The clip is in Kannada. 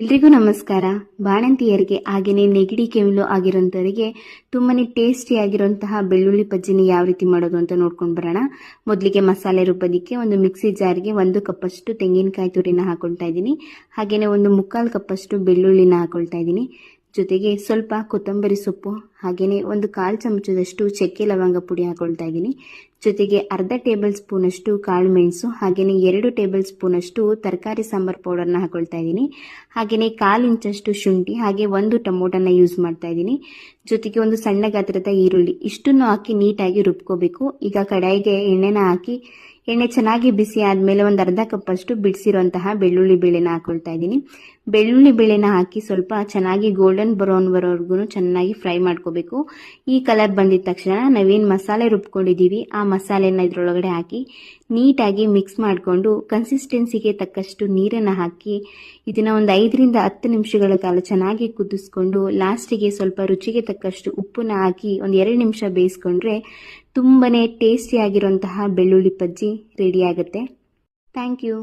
ಎಲ್ರಿಗೂ ನಮಸ್ಕಾರ. ಬಾಣಂತಿಯರಿಗೆ ಹಾಗೆಯೇ ನೆಗಡಿ ಕೆಮ್ಮು ಆಗಿರೋಂಥವರಿಗೆ ತುಂಬಾನೇ ಟೇಸ್ಟಿ ಆಗಿರುವಂತಹ ಬೆಳ್ಳುಳ್ಳಿ ಬಜ್ಜಿನ ಯಾವ ರೀತಿ ಮಾಡೋದು ಅಂತ ನೋಡ್ಕೊಂಡು ಬರೋಣ. ಮೊದಲಿಗೆ ಮಸಾಲೆ ರುಬ್ಬೋದಕ್ಕೆ ಒಂದು ಮಿಕ್ಸಿ ಜಾರ್ಗೆ 1 ಕಪ್ಪಷ್ಟು ತೆಂಗಿನಕಾಯಿ ತುರಿನ ಹಾಕೊಳ್ತಾ ಇದ್ದೀನಿ. ಹಾಗೆಯೇ 1/4 ಕಪ್ಪಷ್ಟು ಬೆಳ್ಳುಳ್ಳಿನ ಹಾಕೊಳ್ತಾ ಇದ್ದೀನಿ. ಜೊತೆಗೆ ಸ್ವಲ್ಪ ಕೊತ್ತಂಬರಿ ಸೊಪ್ಪು, ಹಾಗೆಯೇ 1/4 ಚಮಚದಷ್ಟು ಚಕ್ಕೆ ಲವಂಗ ಪುಡಿ ಹಾಕೊಳ್ತಾ ಇದ್ದೀನಿ. ಜೊತೆಗೆ ಅರ್ಧ ಟೇಬಲ್ ಸ್ಪೂನಷ್ಟು ಕಾಳು ಮೆಣಸು, ಹಾಗೆಯೇ 2 ಟೇಬಲ್ ಸ್ಪೂನಷ್ಟು ತರಕಾರಿ ಸಾಂಬಾರ್ ಪೌಡರ್ನ ಹಾಕೊಳ್ತಾ ಇದ್ದೀನಿ. ಹಾಗೆಯೇ 1/4 ಇಂಚಷ್ಟು ಶುಂಠಿ, ಹಾಗೆ 1 ಟೊಮೊಟೊನ ಯೂಸ್ ಮಾಡ್ತಾ ಇದ್ದೀನಿ. ಜೊತೆಗೆ ಒಂದು ಸಣ್ಣ ಗಾತ್ರದ ಈರುಳ್ಳಿ, ಇಷ್ಟನ್ನು ಹಾಕಿ ನೀಟಾಗಿ ರುಬ್ಕೋಬೇಕು. ಈಗ ಕಡಾಯಿಗೆ ಎಣ್ಣೆನ ಹಾಕಿ ಎಣ್ಣೆ ಚೆನ್ನಾಗಿ ಬಿಸಿ ಆದಮೇಲೆ ಒಂದು ಅರ್ಧ ಕಪ್ಪಷ್ಟು ಬಿಡಿಸಿರುವಂತಹ ಬೆಳ್ಳುಳ್ಳಿ ಬೇಳೆನ ಹಾಕೊಳ್ತಾ ಇದ್ದೀನಿ. ಬೆಳ್ಳುಳ್ಳಿ ಬೇಳೆನ ಹಾಕಿ ಸ್ವಲ್ಪ ಚೆನ್ನಾಗಿ ಗೋಲ್ಡನ್ ಬ್ರೌನ್ ಬರೋವರೆಗೂ ಚೆನ್ನಾಗಿ ಫ್ರೈ ಮಾಡ್ಕೋಬೇಕು. ಈ ಕಲರ್ ಬಂದಿದ ತಕ್ಷಣ ನಾವೇನು ಮಸಾಲೆ ರುಬ್ಕೊಂಡಿದ್ದೀವಿ ಆ ಮಸಾಲೆನ ಇದರೊಳಗಡೆ ಹಾಕಿ ನೀಟಾಗಿ ಮಿಕ್ಸ್ ಮಾಡಿಕೊಂಡು ಕನ್ಸಿಸ್ಟೆನ್ಸಿಗೆ ತಕ್ಕಷ್ಟು ನೀರನ್ನು ಹಾಕಿ ಇದನ್ನು ಒಂದು 5ರಿಂದ 10 ನಿಮಿಷಗಳ ಕಾಲ ಚೆನ್ನಾಗಿ ಕುದಿಸ್ಕೊಂಡು ಲಾಸ್ಟಿಗೆ ಸ್ವಲ್ಪ ರುಚಿಗೆ ತಕ್ಕಷ್ಟು ಉಪ್ಪನ್ನ ಹಾಕಿ ಒಂದು 2 ನಿಮಿಷ ಬೇಯಿಸ್ಕೊಂಡ್ರೆ ತುಂಬನೇ ಟೇಸ್ಟಿ ಆಗಿರುವಂತಹ ಬೆಳ್ಳುಳ್ಳಿ ಬಜ್ಜಿ ರೆಡಿ ಆಗುತ್ತೆ. Thank you.